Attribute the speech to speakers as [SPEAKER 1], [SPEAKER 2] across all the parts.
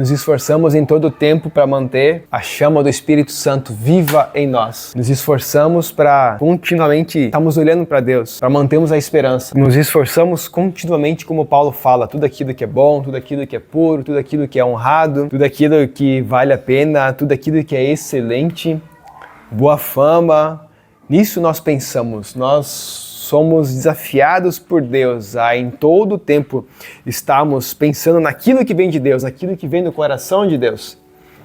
[SPEAKER 1] Nos esforçamos em todo o tempo para manter a chama do Espírito Santo viva em nós. Nos esforçamos para continuamente estarmos olhando para Deus, para mantermos a esperança. Nos esforçamos continuamente, como Paulo fala, tudo aquilo que é bom, tudo aquilo que é puro, tudo aquilo que é honrado, tudo aquilo que vale a pena, tudo aquilo que é excelente, boa fama. Nisso nós pensamos, nós somos desafiados por Deus a em todo o tempo estarmos pensando naquilo que vem de Deus, naquilo que vem do coração de Deus,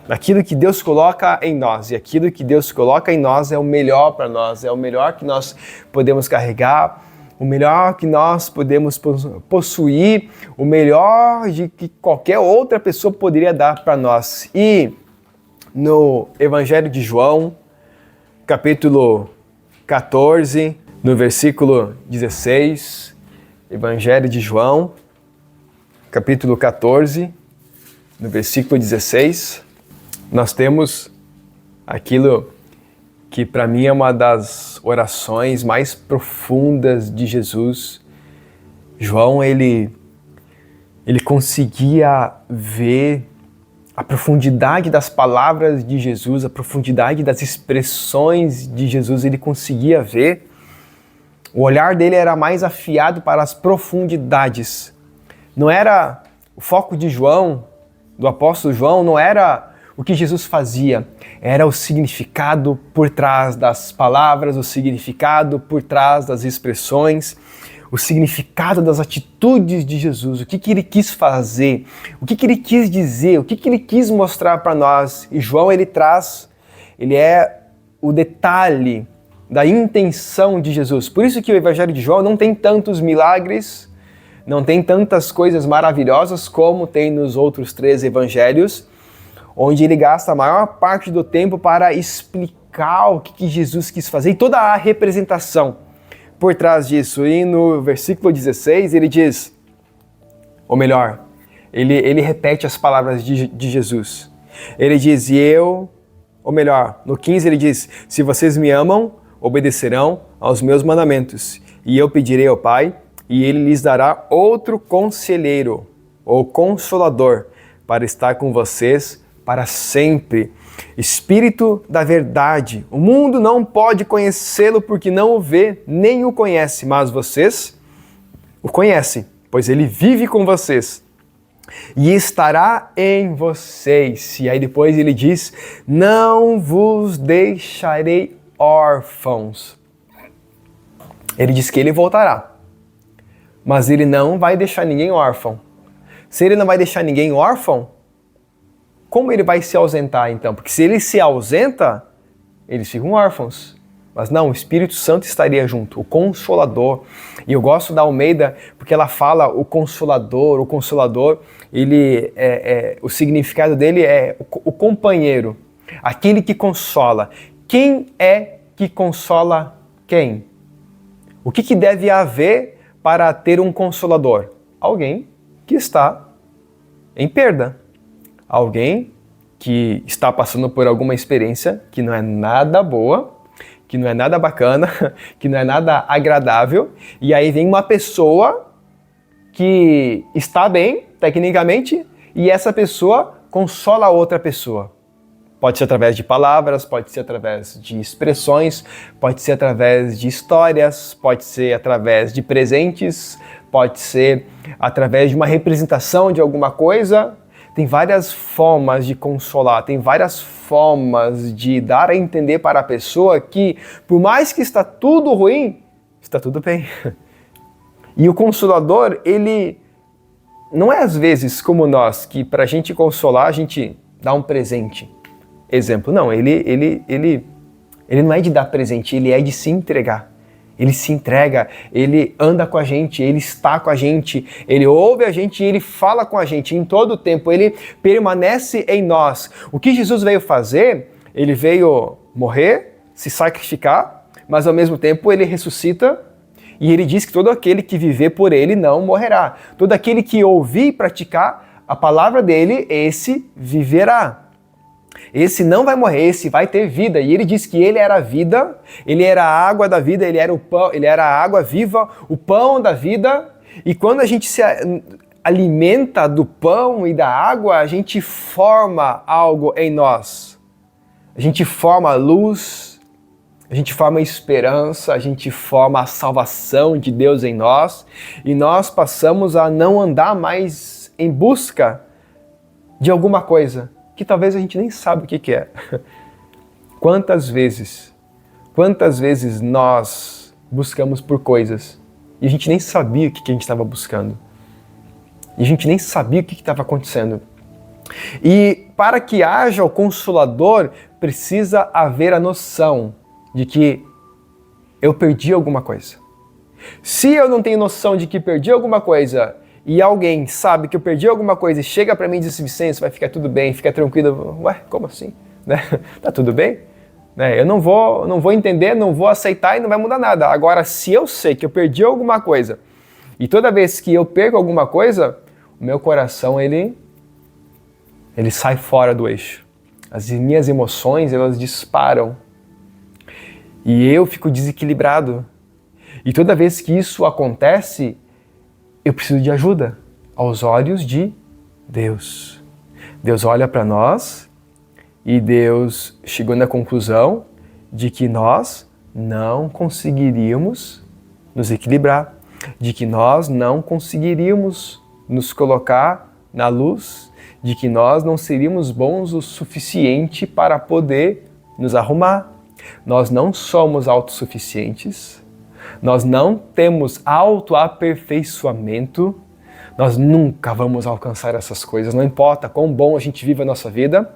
[SPEAKER 1] naquilo que Deus coloca em nós. E aquilo que Deus coloca em nós é o melhor para nós, é o melhor que nós podemos carregar, o melhor que nós podemos possuir, o melhor de que qualquer outra pessoa poderia dar para nós. E no Evangelho de João, capítulo 14, no versículo 16, Evangelho de João, capítulo 14, no versículo 16, nós temos aquilo que para mim é uma das orações mais profundas de Jesus. João, ele conseguia ver a profundidade das palavras de Jesus, a profundidade das expressões de Jesus, ele conseguia ver. O olhar dele era mais afiado para as profundidades. Não era o foco de João, do apóstolo João, não era o que Jesus fazia, era o significado por trás das palavras, o significado por trás das expressões, o significado das atitudes de Jesus, o que ele quis fazer, o que ele quis dizer, o que ele quis mostrar para nós. E João, ele é o detalhe da intenção de Jesus. Por isso que o Evangelho de João não tem tantos milagres, não tem tantas coisas maravilhosas como tem nos outros 3 evangelhos, onde ele gasta a maior parte do tempo para explicar o que Jesus quis fazer e toda a representação por trás disso. E no versículo 16 ele diz, ou melhor, ele repete as palavras de Jesus. Ele diz, no 15 ele diz, se vocês me amam, obedecerão aos meus mandamentos, e eu pedirei ao Pai, e ele lhes dará outro conselheiro, ou consolador, para estar com vocês para sempre. Espírito da verdade. O mundo não pode conhecê-lo porque não o vê, nem o conhece, mas vocês o conhecem, pois ele vive com vocês e estará em vocês. E aí depois ele diz, não vos deixarei órfãos. Ele diz que ele voltará, mas ele não vai deixar ninguém órfão. Se ele não vai deixar ninguém órfão, como ele vai se ausentar então? Porque se ele se ausenta, eles ficam órfãos. Mas não, o Espírito Santo estaria junto, o Consolador. E eu gosto da Almeida porque ela fala o Consolador, o significado dele é o companheiro, aquele que consola. Quem é que consola quem? O que deve haver para ter um consolador? Alguém que está em perda. Alguém que está passando por alguma experiência que não é nada boa, que não é nada bacana, que não é nada agradável. E aí vem uma pessoa que está bem, tecnicamente, e essa pessoa consola a outra pessoa. Pode ser através de palavras, pode ser através de expressões, pode ser através de histórias, pode ser através de presentes, pode ser através de uma representação de alguma coisa. Tem várias formas de consolar, tem várias formas de dar a entender para a pessoa que, por mais que está tudo ruim, está tudo bem. E o Consolador, ele não é às vezes como nós, que para a gente consolar, a gente dá um presente. Exemplo, não, ele não é de dar presente, ele é de se entregar. Ele se entrega, ele anda com a gente, ele está com a gente, ele ouve a gente e ele fala com a gente em todo o tempo, ele permanece em nós. O que Jesus veio fazer? Ele veio morrer, se sacrificar, mas ao mesmo tempo ele ressuscita e ele diz que todo aquele que viver por ele não morrerá. Todo aquele que ouvir e praticar a palavra dele, esse viverá. Esse não vai morrer, esse vai ter vida. E ele diz que ele era a vida, ele era a água da vida, ele era o pão, ele era a água viva, o pão da vida. E quando a gente alimenta do pão e da água, a gente forma algo em nós. A gente forma luz, a gente forma esperança, a gente forma a salvação de Deus em nós e nós passamos a não andar mais em busca de alguma coisa que talvez a gente nem sabe o que é. Quantas vezes nós buscamos por coisas e a gente nem sabia o que a gente estava buscando. E a gente nem sabia o que estava acontecendo. E para que haja o Consolador, precisa haver a noção de que eu perdi alguma coisa. Se eu não tenho noção de que perdi alguma coisa e alguém sabe que eu perdi alguma coisa e chega para mim e diz assim, Vicente, vai ficar tudo bem, fica tranquilo. Ué, como assim? Né? Tá tudo bem? Né? Eu não vou entender, não vou aceitar e não vai mudar nada. Agora, se eu sei que eu perdi alguma coisa e toda vez que eu perco alguma coisa, o meu coração, ele sai fora do eixo. As minhas emoções, elas disparam. E eu fico desequilibrado. E toda vez que isso acontece, eu preciso de ajuda aos olhos de Deus. Deus olha para nós e Deus chegou na conclusão de que nós não conseguiríamos nos equilibrar, de que nós não conseguiríamos nos colocar na luz, de que nós não seríamos bons o suficiente para poder nos arrumar. Nós não somos autossuficientes, nós não temos autoaperfeiçoamento, nós nunca vamos alcançar essas coisas, não importa quão bom a gente vive a nossa vida,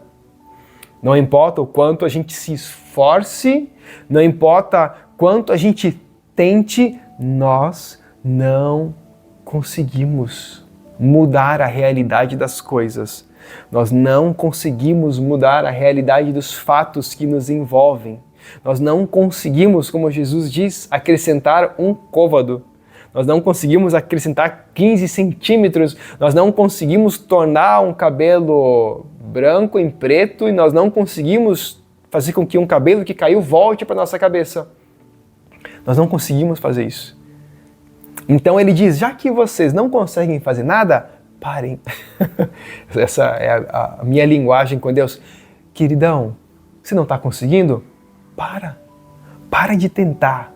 [SPEAKER 1] não importa o quanto a gente se esforce, não importa quanto a gente tente, nós não conseguimos mudar a realidade das coisas. Nós não conseguimos mudar a realidade dos fatos que nos envolvem. Nós não conseguimos, como Jesus diz, acrescentar um côvado. Nós não conseguimos acrescentar 15 centímetros. Nós não conseguimos tornar um cabelo branco em preto e nós não conseguimos fazer com que um cabelo que caiu volte para nossa cabeça. Nós não conseguimos fazer isso. Então ele diz, já que vocês não conseguem fazer nada, parem. Essa é a minha linguagem com Deus. Queridão, você não está conseguindo? Para de tentar.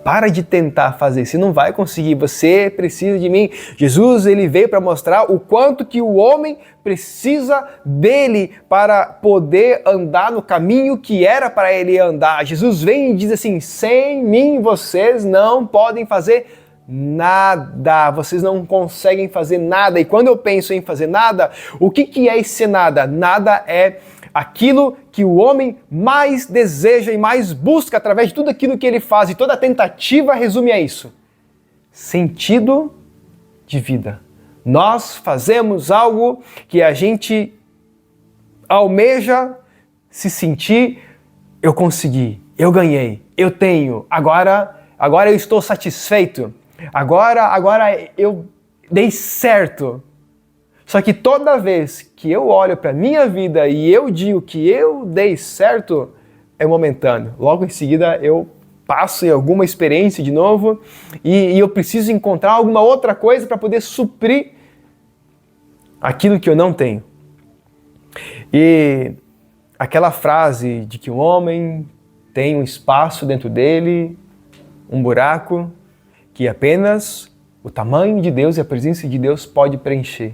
[SPEAKER 1] Para de tentar fazer. Você não vai conseguir. Você precisa de mim. Jesus, ele veio para mostrar o quanto que o homem precisa dele para poder andar no caminho que era para ele andar. Jesus vem e diz assim, sem mim vocês não podem fazer nada. Vocês não conseguem fazer nada. E quando eu penso em fazer nada, o que é esse nada? Nada é aquilo que o homem mais deseja e mais busca através de tudo aquilo que ele faz, e toda a tentativa resume a isso. Sentido de vida. Nós fazemos algo que a gente almeja se sentir, eu consegui, eu ganhei, eu tenho, agora eu estou satisfeito, agora eu dei certo. Só que toda vez que eu olho para a minha vida e eu digo que eu dei certo, é momentâneo. Logo em seguida eu passo em alguma experiência de novo e eu preciso encontrar alguma outra coisa para poder suprir aquilo que eu não tenho. E aquela frase de que o homem tem um espaço dentro dele, um buraco, que apenas o tamanho de Deus e a presença de Deus pode preencher.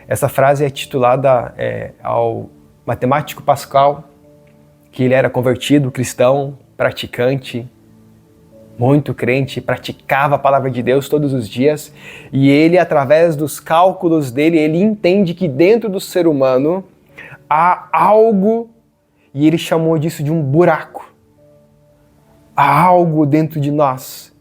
[SPEAKER 1] Essa frase é titulada ao matemático Pascal, que ele era convertido, cristão, praticante, muito crente, praticava a palavra de Deus todos os dias, e ele, através dos cálculos dele, ele entende que dentro do ser humano há algo, e ele chamou disso de um buraco. Há algo dentro de nós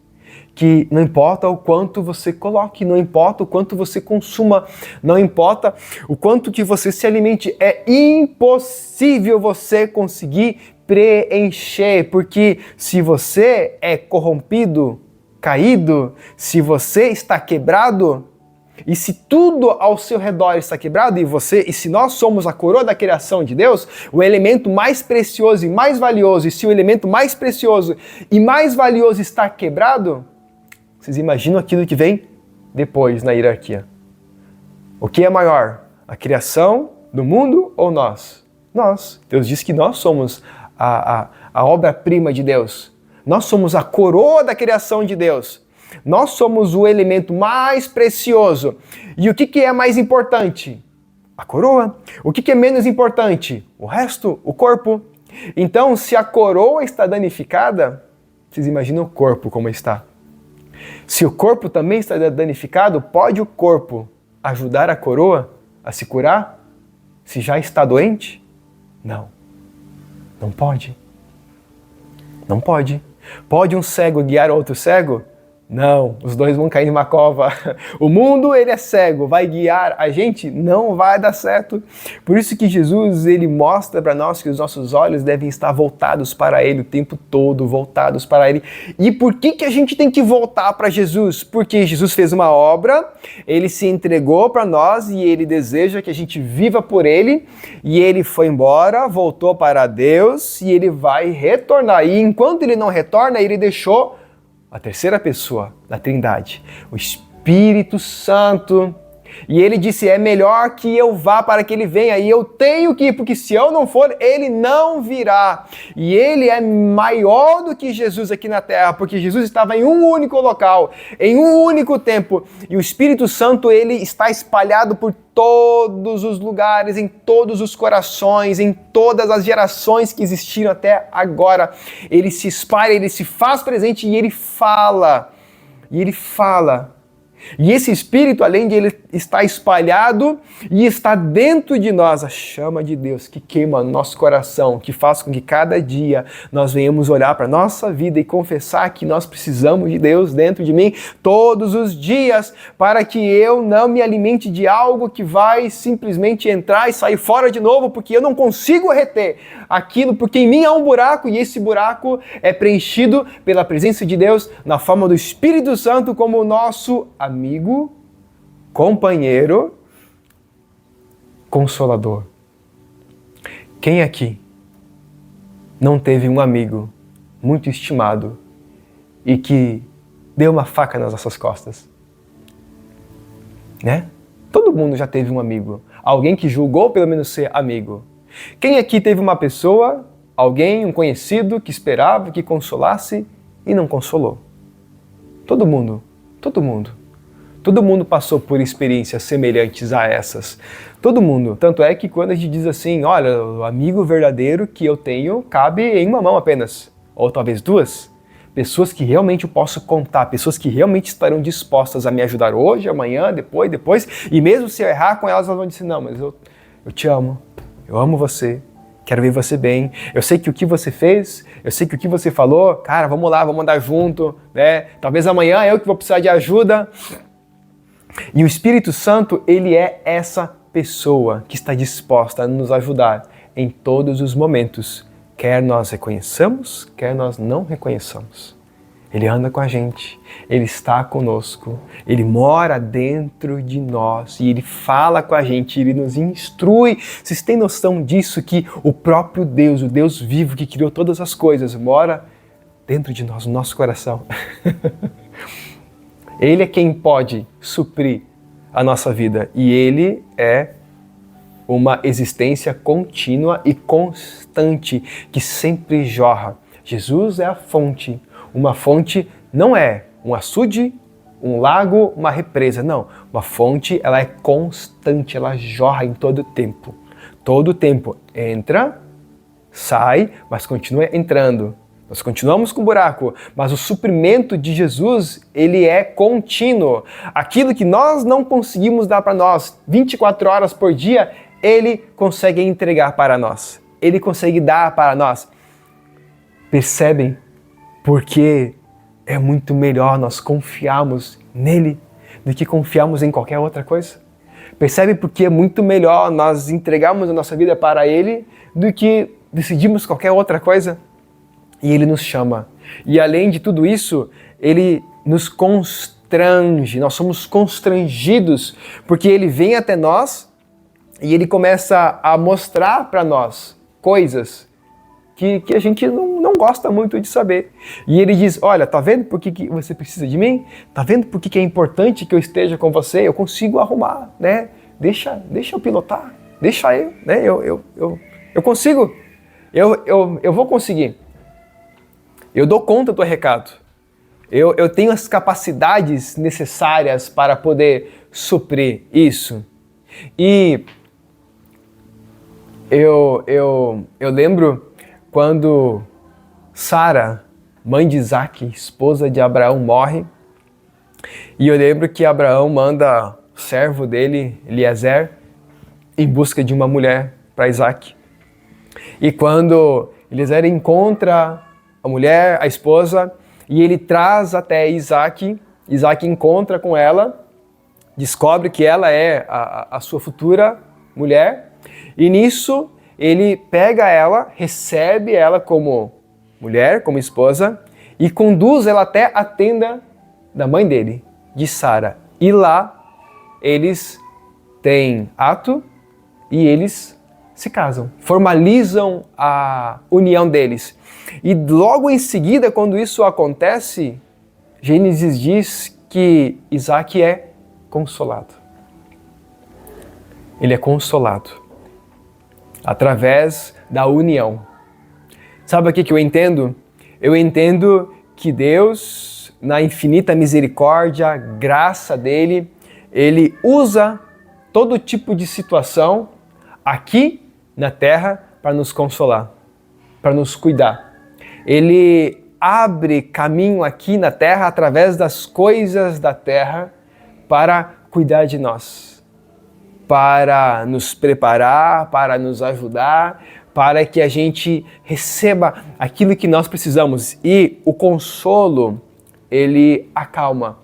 [SPEAKER 1] que não importa o quanto você coloque, não importa o quanto você consuma, não importa o quanto que você se alimente, é impossível você conseguir preencher, porque se você é corrompido, caído, se você está quebrado, e se tudo ao seu redor está quebrado, e se nós somos a coroa da criação de Deus, o elemento mais precioso e mais valioso, e se o elemento mais precioso e mais valioso está quebrado, vocês imaginam aquilo que vem depois na hierarquia. O que é maior? A criação do mundo ou nós? Nós. Deus diz que nós somos a obra-prima de Deus. Nós somos a coroa da criação de Deus. Nós somos o elemento mais precioso. E o que é mais importante? A coroa. O que é menos importante? O resto, o corpo. Então, se a coroa está danificada, vocês imaginam o corpo como está. Se o corpo também está danificado, pode o corpo ajudar a coroa a se curar? Se já está doente? Não. Não pode. Não pode. Pode um cego guiar outro cego? Não, os dois vão cair numa cova. O mundo, ele é cego, vai guiar a gente? Não vai dar certo. Por isso que Jesus, ele mostra para nós que os nossos olhos devem estar voltados para Ele o tempo todo, voltados para Ele. E por que a gente tem que voltar para Jesus? Porque Jesus fez uma obra, Ele se entregou para nós e Ele deseja que a gente viva por Ele. E Ele foi embora, voltou para Deus e Ele vai retornar. E enquanto Ele não retorna, Ele deixou a terceira pessoa da Trindade, o Espírito Santo. E ele disse, é melhor que eu vá para que ele venha, e eu tenho que ir, porque se eu não for, ele não virá. E ele é maior do que Jesus aqui na terra, porque Jesus estava em um único local, em um único tempo, e o Espírito Santo, ele está espalhado por todos os lugares, em todos os corações, em todas as gerações que existiram até agora. Ele se espalha, ele se faz presente e ele fala. E ele fala. E esse Espírito, além de ele estar espalhado e está dentro de nós, a chama de Deus que queima no nosso coração, que faz com que cada dia nós venhamos olhar para a nossa vida e confessar que nós precisamos de Deus dentro de mim todos os dias, para que eu não me alimente de algo que vai simplesmente entrar e sair fora de novo, porque eu não consigo reter aquilo, porque em mim há um buraco e esse buraco é preenchido pela presença de Deus na forma do Espírito Santo como o nosso amigo, companheiro, consolador. Quem aqui não teve um amigo muito estimado e que deu uma faca nas nossas costas? Né? Todo mundo já teve um amigo, alguém que julgou pelo menos ser amigo. Quem aqui teve uma pessoa, alguém, um conhecido que esperava que consolasse e não consolou? Todo mundo, todo mundo. Todo mundo passou por experiências semelhantes a essas. Todo mundo. Tanto é que quando a gente diz assim, olha, o amigo verdadeiro que eu tenho cabe em uma mão apenas. Ou talvez duas. Pessoas que realmente eu posso contar. Pessoas que realmente estarão dispostas a me ajudar hoje, amanhã, depois. E mesmo se eu errar com elas, elas vão dizer, não, mas eu te amo. Eu amo você. Quero ver você bem. Eu sei que o que você fez, eu sei que o que você falou, cara, vamos lá, vamos andar junto, né? Talvez amanhã eu que vou precisar de ajuda. E o Espírito Santo, ele é essa pessoa que está disposta a nos ajudar em todos os momentos, quer nós reconheçamos, quer nós não reconheçamos. Ele anda com a gente, ele está conosco, ele mora dentro de nós e ele fala com a gente, ele nos instrui. Vocês têm noção disso, que o próprio Deus, o Deus vivo que criou todas as coisas, mora dentro de nós, no nosso coração. Ele é quem pode suprir a nossa vida e Ele é uma existência contínua e constante que sempre jorra. Jesus é a fonte. Uma fonte não é um açude, um lago, uma represa, não. Uma fonte, ela é constante, ela jorra em todo o tempo. Todo o tempo entra, sai, mas continua entrando. Nós continuamos com o buraco, mas o suprimento de Jesus, ele é contínuo. Aquilo que nós não conseguimos dar para nós 24 horas por dia, ele consegue entregar para nós. Ele consegue dar para nós. Percebem? Porque é muito melhor nós confiarmos nele do que confiarmos em qualquer outra coisa. Percebem porque é muito melhor nós entregarmos a nossa vida para ele do que decidirmos qualquer outra coisa? E ele nos chama. E além de tudo isso, ele nos constrange. Nós somos constrangidos porque ele vem até nós e ele começa a mostrar para nós coisas que a gente não gosta muito de saber. E ele diz, olha, tá vendo por que você precisa de mim? Tá vendo por que é importante que eu esteja com você? Eu consigo arrumar, né? deixa eu pilotar, deixa eu, né? Eu consigo, eu vou conseguir. Eu dou conta do recado. Eu tenho as capacidades necessárias para poder suprir isso. E eu lembro quando Sara, mãe de Isaac, esposa de Abraão, morre. E eu lembro que Abraão manda o servo dele, Eliezer, em busca de uma mulher para Isaac. E quando Eliezer encontra a mulher, a esposa, e ele traz até Isaac, Isaac encontra com ela, descobre que ela é a sua futura mulher, e nisso ele pega ela, recebe ela como mulher, como esposa, e conduz ela até a tenda da mãe dele, de Sara. E lá eles têm ato e eles se casam, formalizam a união deles. E logo em seguida, quando isso acontece, Gênesis diz que Isaac é consolado. Ele é consolado através da união. Sabe o que eu entendo? Eu entendo que Deus, na infinita misericórdia, graça dele, ele usa todo tipo de situação aqui na terra para nos consolar, para nos cuidar. Ele abre caminho aqui na terra através das coisas da terra para cuidar de nós, para nos preparar, para nos ajudar, para que a gente receba aquilo que nós precisamos. E o consolo, ele acalma.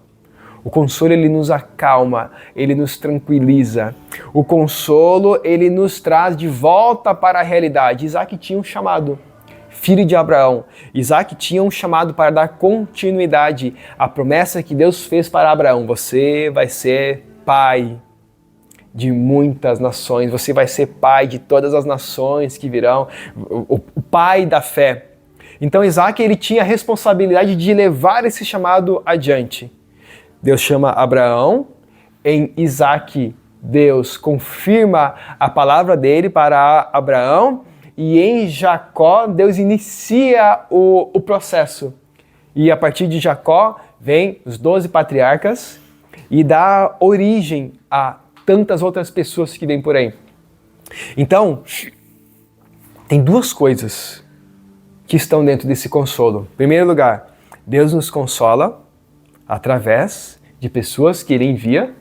[SPEAKER 1] O consolo, ele nos acalma, ele nos tranquiliza. O consolo, ele nos traz de volta para a realidade. Isaac tinha um chamado, filho de Abraão. Isaac tinha um chamado para dar continuidade à promessa que Deus fez para Abraão. Você vai ser pai de muitas nações, você vai ser pai de todas as nações que virão, o pai da fé. Então Isaac, ele tinha a responsabilidade de levar esse chamado adiante. Deus chama Abraão, em Isaac Deus confirma a palavra dele para Abraão, e em Jacó Deus inicia o processo. E a partir de Jacó vem os 12 patriarcas e dá origem a tantas outras pessoas que vêm por aí. Então, tem duas coisas que estão dentro desse consolo. Em primeiro lugar, Deus nos consola através de pessoas que Ele envia,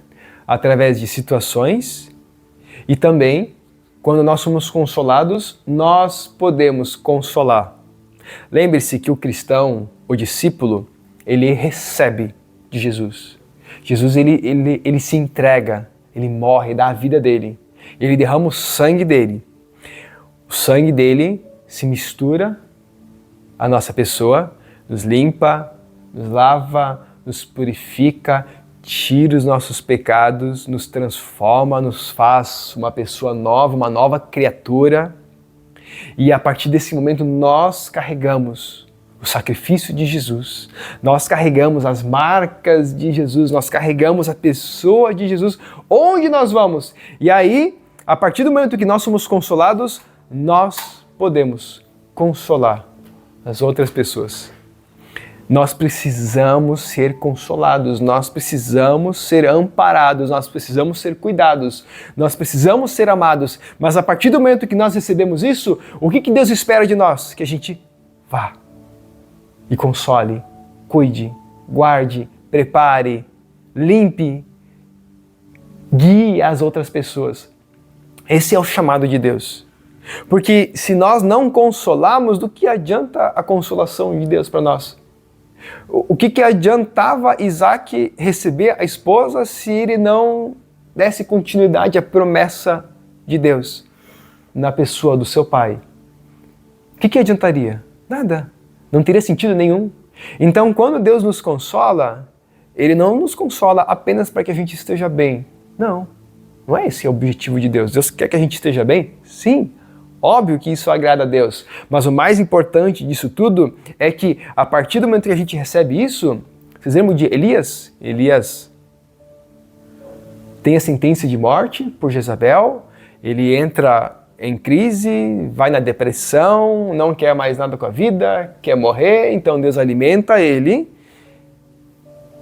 [SPEAKER 1] através de situações, e também, quando nós somos consolados, nós podemos consolar. Lembre-se que o cristão, o discípulo, ele recebe de Jesus. Jesus, ele se entrega, ele morre, dá a vida dele. Ele derrama o sangue dele. O sangue dele se mistura à nossa pessoa, nos limpa, nos lava, nos purifica, tira os nossos pecados, nos transforma, nos faz uma pessoa nova, uma nova criatura. E a partir desse momento nós carregamos o sacrifício de Jesus, nós carregamos as marcas de Jesus, nós carregamos a pessoa de Jesus onde nós vamos. E aí, a partir do momento que nós somos consolados, nós podemos consolar as outras pessoas. Nós precisamos ser consolados, nós precisamos ser amparados, nós precisamos ser cuidados, nós precisamos ser amados. Mas a partir do momento que nós recebemos isso, o que Deus espera de nós? Que a gente vá e console, cuide, guarde, prepare, limpe, guie as outras pessoas. Esse é o chamado de Deus. Porque se nós não consolarmos, do que adianta a consolação de Deus para nós? O que adiantava Isaac receber a esposa se ele não desse continuidade à promessa de Deus na pessoa do seu pai? O que adiantaria? Nada. Não teria sentido nenhum. Então, quando Deus nos consola, Ele não nos consola apenas para que a gente esteja bem. Não é esse o objetivo de Deus. Deus quer que a gente esteja bem? Sim. Óbvio que isso agrada a Deus, mas o mais importante disso tudo é que a partir do momento que a gente recebe isso, vocês lembram de Elias? Elias tem a sentença de morte por Jezabel, ele entra em crise, vai na depressão, não quer mais nada com a vida, quer morrer, então Deus alimenta ele,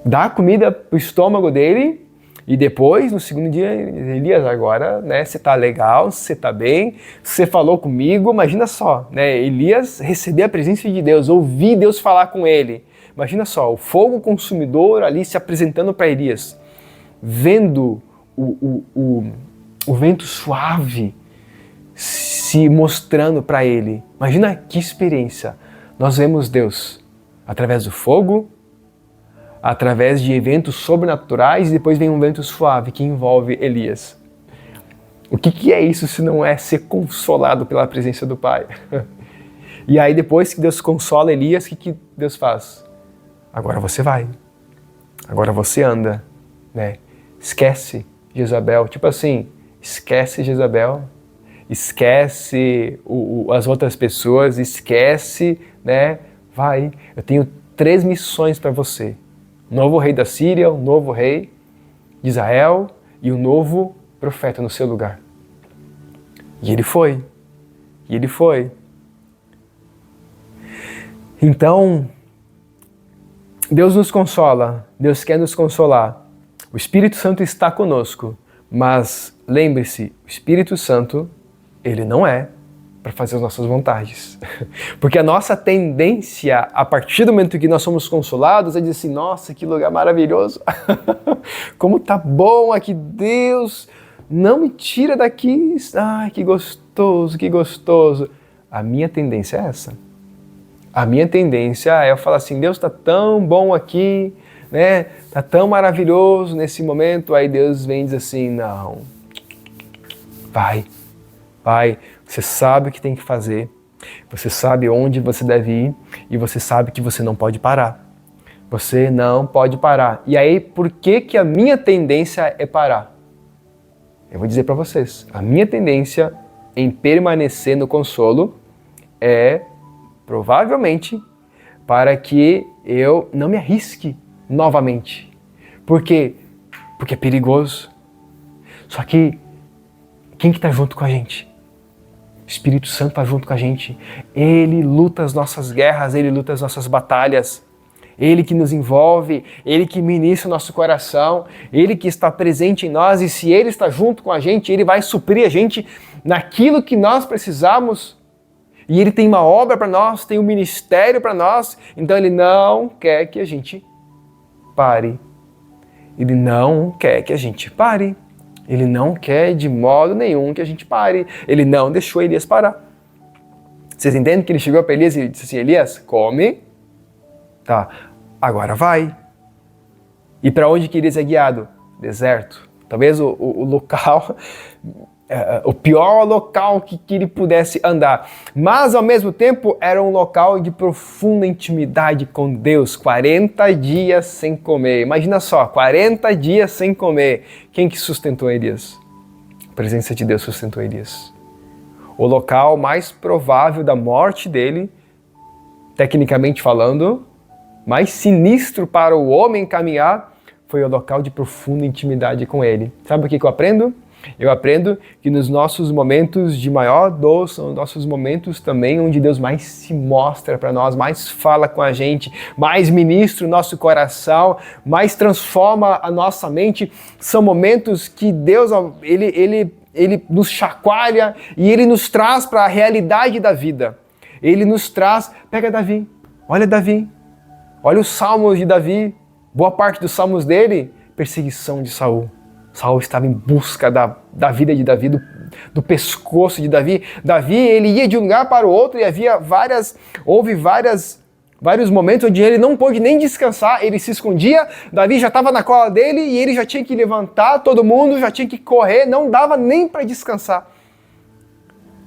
[SPEAKER 1] dá comida para o estômago dele, e depois, no segundo dia, Elias, agora, né, você tá legal, você tá bem, você falou comigo, imagina só, né, Elias receber a presença de Deus, ouvir Deus falar com ele. Imagina só, o fogo consumidor ali se apresentando para Elias, vendo o vento suave se mostrando para ele. Imagina que experiência. Nós vemos Deus através do fogo, através de eventos sobrenaturais, e depois vem um vento suave que envolve Elias. O que é isso se não é ser consolado pela presença do Pai? E aí depois que Deus consola Elias, o que Deus faz? Agora você vai. Agora você anda, né? Esquece Jezabel. Tipo assim, esquece Jezabel, esquece as outras pessoas, esquece, né? Vai. Eu tenho 3 missões para você. O novo rei da Síria, o novo rei de Israel e o novo profeta no seu lugar. E ele foi. E ele foi. Então, Deus nos consola. Deus quer nos consolar. O Espírito Santo está conosco. Mas lembre-se, o Espírito Santo, ele não é para fazer as nossas vontades. Porque a nossa tendência, a partir do momento que nós somos consolados, é dizer assim, nossa, que lugar maravilhoso, como tá bom aqui, Deus, não me tira daqui, ai, que gostoso, que gostoso. A minha tendência é essa. A minha tendência é eu falar assim, Deus tá tão bom aqui, né, tá tão maravilhoso nesse momento, aí Deus vem e diz assim, não, vai, você sabe o que tem que fazer, você sabe onde você deve ir e você sabe que você não pode parar. Você não pode parar. E aí, por que a minha tendência é parar? Eu vou dizer para vocês, a minha tendência em permanecer no consolo é, provavelmente, para que eu não me arrisque novamente. Por quê? Porque é perigoso. Só que, quem que está junto com a gente? O Espírito Santo está junto com a gente. Ele luta as nossas guerras, Ele luta as nossas batalhas. Ele que nos envolve, Ele que ministra o nosso coração, Ele que está presente em nós, e se Ele está junto com a gente, Ele vai suprir a gente naquilo que nós precisamos. E Ele tem uma obra para nós, tem um ministério para nós, então Ele não quer que a gente pare. Ele não quer que a gente pare. Ele não quer de modo nenhum que a gente pare. Ele não deixou Elias parar. Vocês entendem que ele chegou para Elias e disse assim, Elias, come, tá, agora vai. E para onde que Elias é guiado? Deserto. Talvez o local, o pior local que ele pudesse andar. Mas ao mesmo tempo era um local de profunda intimidade com Deus. 40 dias sem comer. Imagina só, 40 dias sem comer. Quem que sustentou Elias? A presença de Deus sustentou Elias. O local mais provável da morte dele, tecnicamente falando, mais sinistro para o homem caminhar, foi o local de profunda intimidade com Ele. Sabe o que eu aprendo? Eu aprendo que nos nossos momentos de maior dor são os nossos momentos também onde Deus mais se mostra para nós, mais fala com a gente, mais ministra o nosso coração, mais transforma a nossa mente. São momentos que Deus, Ele nos chacoalha e Ele nos traz para a realidade da vida. Ele nos traz, pega Davi, olha os salmos de Davi, boa parte dos salmos dele, perseguição de Saul. Saul estava em busca da vida de Davi, do pescoço de Davi. Davi, ele ia de um lugar para o outro e houve vários momentos onde ele não pôde nem descansar, ele se escondia, Davi já estava na cola dele e ele já tinha que levantar, todo mundo já tinha que correr, não dava nem para descansar.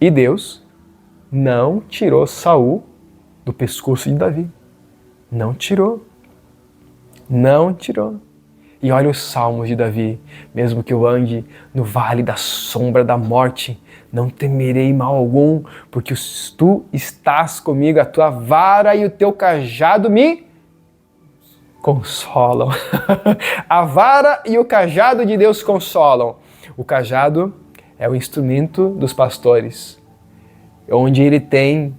[SPEAKER 1] E Deus não tirou Saul do pescoço de Davi. Não tirou. E olha os salmos de Davi, mesmo que eu ande no vale da sombra da morte, não temerei mal algum, porque tu estás comigo, a tua vara e o teu cajado me consolam. A vara e o cajado de Deus consolam. O cajado é o instrumento dos pastores, onde ele tem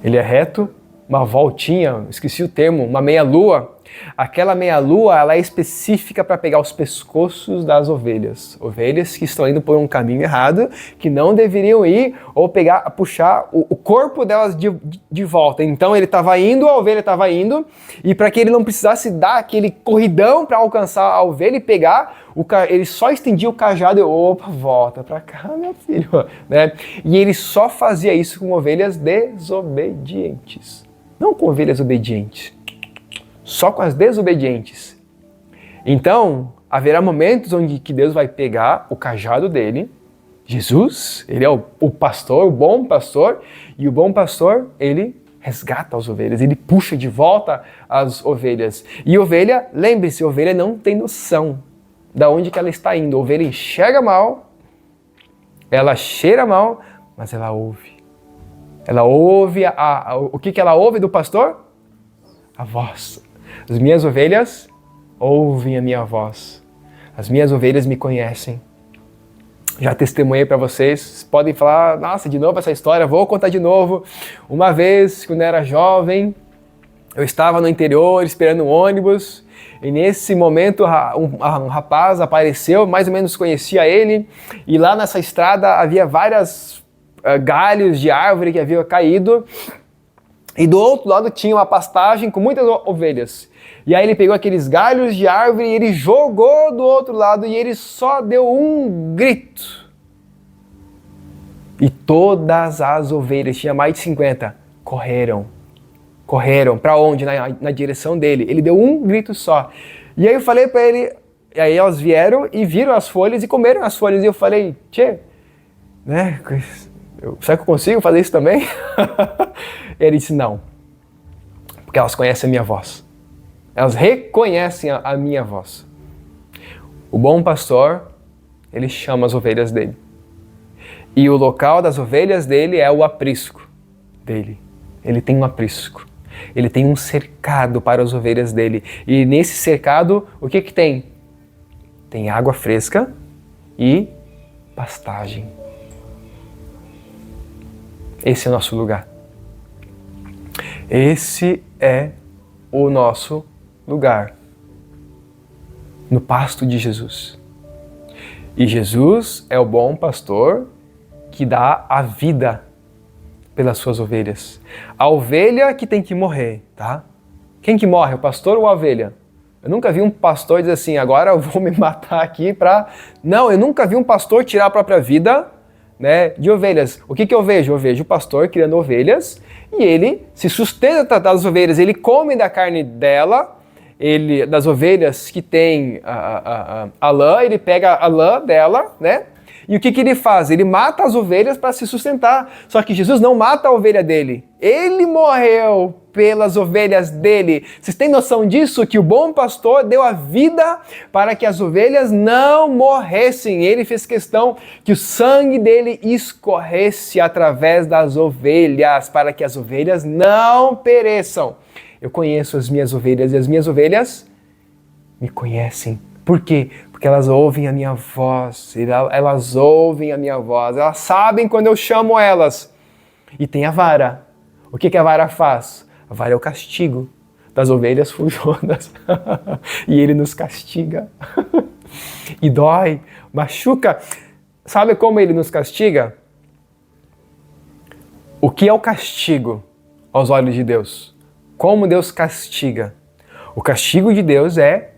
[SPEAKER 1] ele é reto, uma voltinha, esqueci o termo, uma meia-lua. Aquela meia-lua, ela é específica para pegar os pescoços das ovelhas. Ovelhas que estão indo por um caminho errado, que não deveriam ir, ou puxar o corpo delas de volta. Então ele estava indo, a ovelha estava indo, e para que ele não precisasse dar aquele corridão para alcançar a ovelha e pegar, ele só estendia o cajado e, opa, volta para cá, meu filho. Né? E ele só fazia isso com ovelhas desobedientes. Não com ovelhas obedientes. Só com as desobedientes. Então, haverá momentos onde que Deus vai pegar o cajado dele, Jesus, ele é o pastor, o bom pastor, e o bom pastor, ele resgata as ovelhas, ele puxa de volta as ovelhas. E ovelha, lembre-se, ovelha não tem noção de onde que ela está indo. A ovelha enxerga mal, ela cheira mal, mas ela ouve. Ela ouve, o que ela ouve do pastor? A voz. As minhas ovelhas ouvem a minha voz. As minhas ovelhas me conhecem. Já testemunhei para vocês. Podem falar, nossa, de novo essa história, vou contar de novo. Uma vez, quando eu era jovem, eu estava no interior esperando um ônibus. E nesse momento um rapaz apareceu, mais ou menos conhecia ele. E lá nessa estrada havia vários galhos de árvore que haviam caído. E do outro lado tinha uma pastagem com muitas ovelhas. E aí ele pegou aqueles galhos de árvore e ele jogou do outro lado e ele só deu um grito. E todas as ovelhas, tinha mais de 50, correram. Correram. Para onde? Na direção dele. Ele deu um grito só. E aí eu falei para ele, e aí elas vieram e viram as folhas e comeram as folhas. E eu falei, tchê, né? Será que eu consigo fazer isso também? Ele disse, não. Porque elas conhecem a minha voz. Elas reconhecem a minha voz. O bom pastor, ele chama as ovelhas dele. E o local das ovelhas dele é o aprisco dele. Ele tem um aprisco. Ele tem um cercado para as ovelhas dele. E nesse cercado, o que tem? Tem água fresca e pastagem. Esse é o nosso lugar. Esse é o nosso lugar. No pasto de Jesus. E Jesus é o bom pastor que dá a vida pelas suas ovelhas. A ovelha que tem que morrer, tá? Quem que morre, o pastor ou a ovelha? Eu nunca vi um pastor dizer assim, agora eu vou me matar aqui para... Não, eu nunca vi um pastor tirar a própria vida, né, de ovelhas. O que eu vejo? Eu vejo o pastor criando ovelhas e ele se sustenta das ovelhas, ele come da carne dela, das ovelhas que tem a lã, ele pega a lã dela, né? E o que ele faz? Ele mata as ovelhas para se sustentar. Só que Jesus não mata a ovelha dele. Ele morreu pelas ovelhas dele. Vocês têm noção disso? Que o bom pastor deu a vida para que as ovelhas não morressem. Ele fez questão que o sangue dele escorresse através das ovelhas, para que as ovelhas não pereçam. Eu conheço as minhas ovelhas e as minhas ovelhas me conhecem. Por quê? Porque elas ouvem a minha voz, elas ouvem a minha voz, elas sabem quando eu chamo elas. E tem a vara. O que a vara faz? A vara é o castigo das ovelhas fujonas. E ele nos castiga. E dói, machuca. Sabe como ele nos castiga? O que é o castigo aos olhos de Deus? Como Deus castiga? O castigo de Deus é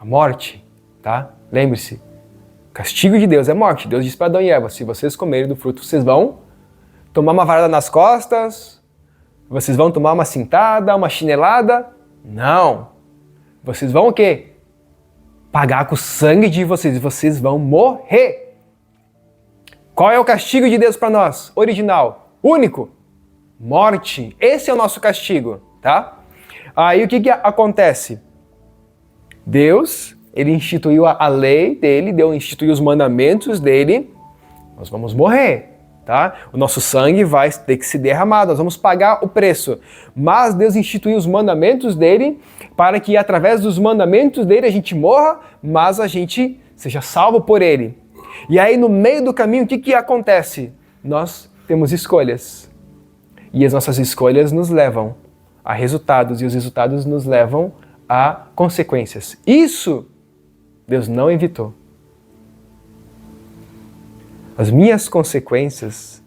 [SPEAKER 1] a morte. Tá? Lembre-se, o castigo de Deus é morte. Deus disse para Adão e Eva, se vocês comerem do fruto, vocês vão tomar uma varada nas costas, vocês vão tomar uma cintada, uma chinelada. Não. Vocês vão o quê? Pagar com o sangue de vocês e vocês vão morrer. Qual é o castigo de Deus para nós? Original, único. Morte. Esse é o nosso castigo, tá? Aí o que acontece? Deus... Ele instituiu a lei dele, instituiu os mandamentos dele. Nós vamos morrer, tá? O nosso sangue vai ter que ser derramado, nós vamos pagar o preço. Mas Deus instituiu os mandamentos dele para que através dos mandamentos dele a gente morra, mas a gente seja salvo por ele. E aí no meio do caminho, o que acontece? Nós temos escolhas. E as nossas escolhas nos levam a resultados, e os resultados nos levam a consequências. Isso Deus não evitou. As minhas consequências,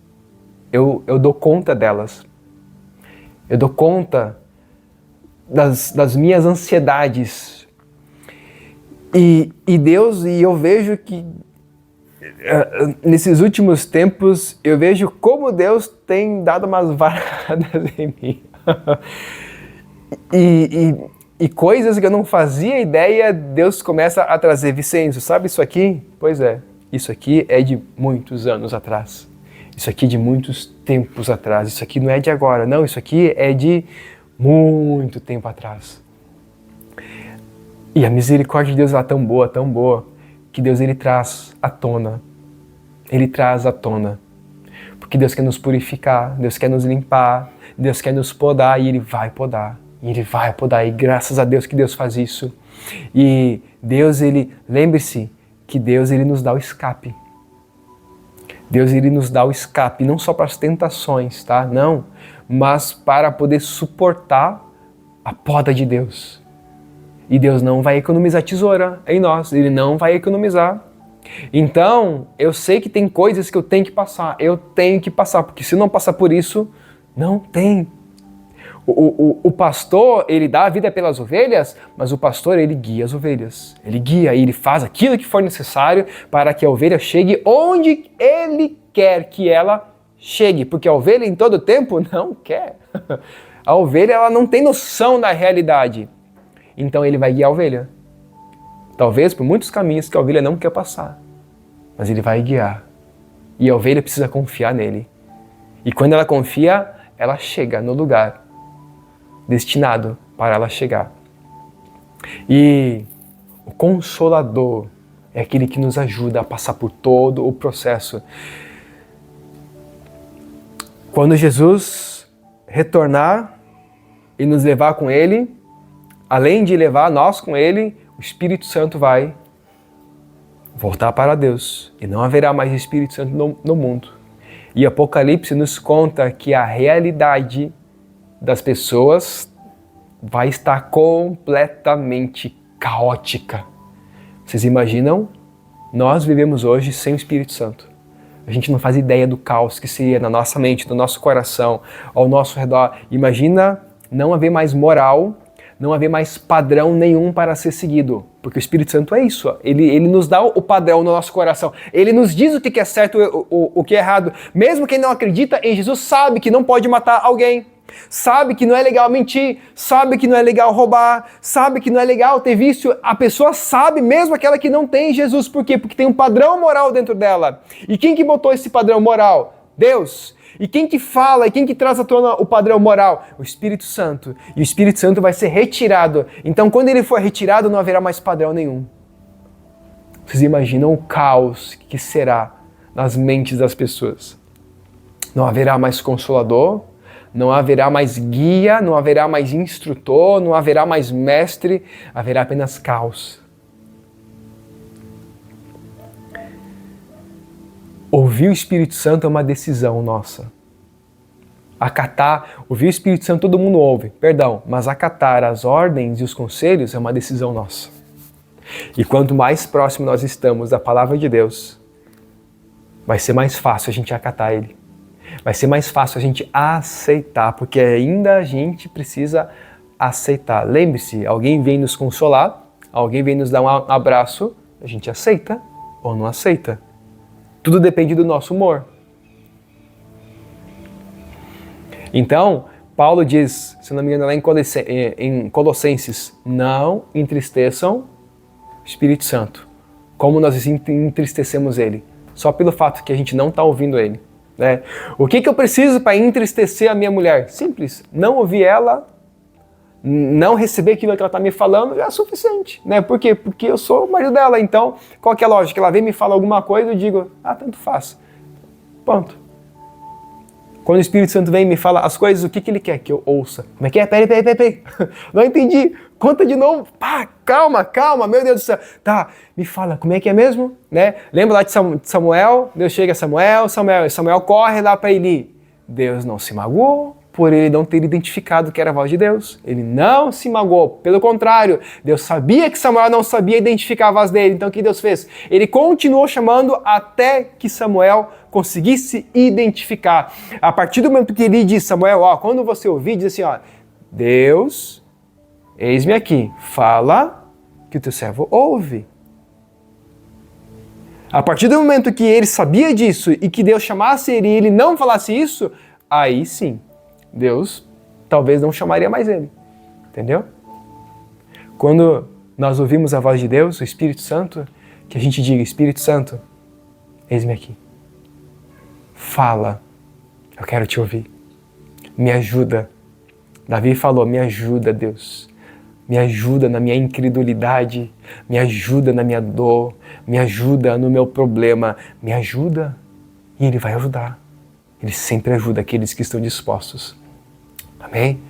[SPEAKER 1] eu dou conta delas. Eu dou conta das minhas ansiedades. E Deus, e eu vejo que nesses últimos tempos, eu vejo como Deus tem dado umas varadas em mim. E coisas que eu não fazia ideia, Deus começa a trazer. Vicêncio, sabe isso aqui? Pois é, isso aqui é de muitos anos atrás. Isso aqui é de muitos tempos atrás. Isso aqui não é de agora, não. Isso aqui é de muito tempo atrás. E a misericórdia de Deus é tão boa, que Deus ele traz à tona. Ele traz à tona. Porque Deus quer nos purificar, Deus quer nos limpar, Deus quer nos podar e Ele vai podar. E Ele vai podar. E graças a Deus que Deus faz isso. E Deus, lembre-se que Deus ele nos dá o escape. Deus ele nos dá o escape, não só para as tentações, tá? Não, mas para poder suportar a poda de Deus. E Deus não vai economizar tesoura em nós, Ele não vai economizar. Então, eu sei que tem coisas que eu tenho que passar, porque se não passar por isso, não tem. O pastor, ele dá a vida pelas ovelhas, mas o pastor, ele guia as ovelhas. Ele guia e ele faz aquilo que for necessário para que a ovelha chegue onde ele quer que ela chegue, porque a ovelha em todo tempo não quer. A ovelha, ela não tem noção da realidade. Então ele vai guiar a ovelha. Talvez por muitos caminhos que a ovelha não quer passar, mas ele vai guiar. E a ovelha precisa confiar nele. E quando ela confia, ela chega no lugar destinado para ela chegar. E o Consolador é aquele que nos ajuda a passar por todo o processo. Quando Jesus retornar e nos levar com Ele, além de levar nós com Ele, o Espírito Santo vai voltar para Deus e não haverá mais Espírito Santo no mundo. E Apocalipse nos conta que a realidade das pessoas vai estar completamente caótica. Vocês imaginam? Nós vivemos hoje sem o Espírito Santo. A gente não faz ideia do caos que seria na nossa mente, no nosso coração, ao nosso redor. Imagina não haver mais moral, não haver mais padrão nenhum para ser seguido. Porque o Espírito Santo é isso. Ele nos dá o padrão no nosso coração. Ele nos diz o que é certo e o que é errado. Mesmo quem não acredita em Jesus sabe que não pode matar alguém. Sabe que não é legal mentir, sabe que não é legal roubar, sabe que não é legal ter vício. A pessoa sabe, mesmo aquela que não tem Jesus. Por quê? Porque tem um padrão moral dentro dela. E quem que botou esse padrão moral? Deus. E quem que fala, e quem que traz à tona o padrão moral? O Espírito Santo. E o Espírito Santo vai ser retirado. Então, quando ele for retirado, não haverá mais padrão nenhum. Vocês imaginam o caos que será nas mentes das pessoas? Não haverá mais consolador, não haverá mais guia, não haverá mais instrutor, não haverá mais mestre, haverá apenas caos. Ouvir o Espírito Santo é uma decisão nossa. Acatar, ouvir o Espírito Santo todo mundo ouve, mas acatar as ordens e os conselhos é uma decisão nossa. E quanto mais próximo nós estamos da palavra de Deus, vai ser mais fácil a gente acatar ele. Vai ser mais fácil a gente aceitar, porque ainda a gente precisa aceitar. Lembre-se, alguém vem nos consolar, alguém vem nos dar um abraço, a gente aceita ou não aceita. Tudo depende do nosso humor. Então, Paulo diz, se não me engano, lá em Colossenses, não entristeçam o Espírito Santo. Como nós entristecemos ele? Só pelo fato que a gente não está ouvindo ele. Né? O que eu preciso para entristecer a minha mulher? Simples, não ouvir ela, não receber aquilo que ela está me falando já é suficiente. Né? Por quê? Porque eu sou o marido dela, então qual que é a lógica? Ela vem me falar alguma coisa, eu digo, tanto faz. Pronto. Quando o Espírito Santo vem e me fala as coisas, o que ele quer que eu ouça? Como é que é? Peraí. Não entendi. Conta de novo. Pá, calma, meu Deus do céu. Tá, me fala, como é que é mesmo? Né? Lembra lá de Samuel? Deus chega a Samuel corre lá para Eli. Deus não se magoou por ele não ter identificado que era a voz de Deus. Ele não se magoou. Pelo contrário, Deus sabia que Samuel não sabia identificar a voz dele. Então o que Deus fez? Ele continuou chamando até que Samuel conseguisse identificar. A partir do momento que ele disse, Samuel, ó, quando você ouvir, diz assim, ó, Deus, eis-me aqui, fala que o teu servo ouve. A partir do momento que ele sabia disso e que Deus chamasse ele e ele não falasse isso, aí sim, Deus talvez não chamaria mais ele. Entendeu? Quando nós ouvimos a voz de Deus, o Espírito Santo, que a gente diga, Espírito Santo, eis-me aqui. Fala, eu quero te ouvir. Me ajuda. Davi falou, me ajuda, Deus. Me ajuda na minha incredulidade, me ajuda na minha dor, me ajuda no meu problema, me ajuda. E Ele vai ajudar. Ele sempre ajuda aqueles que estão dispostos. Amém?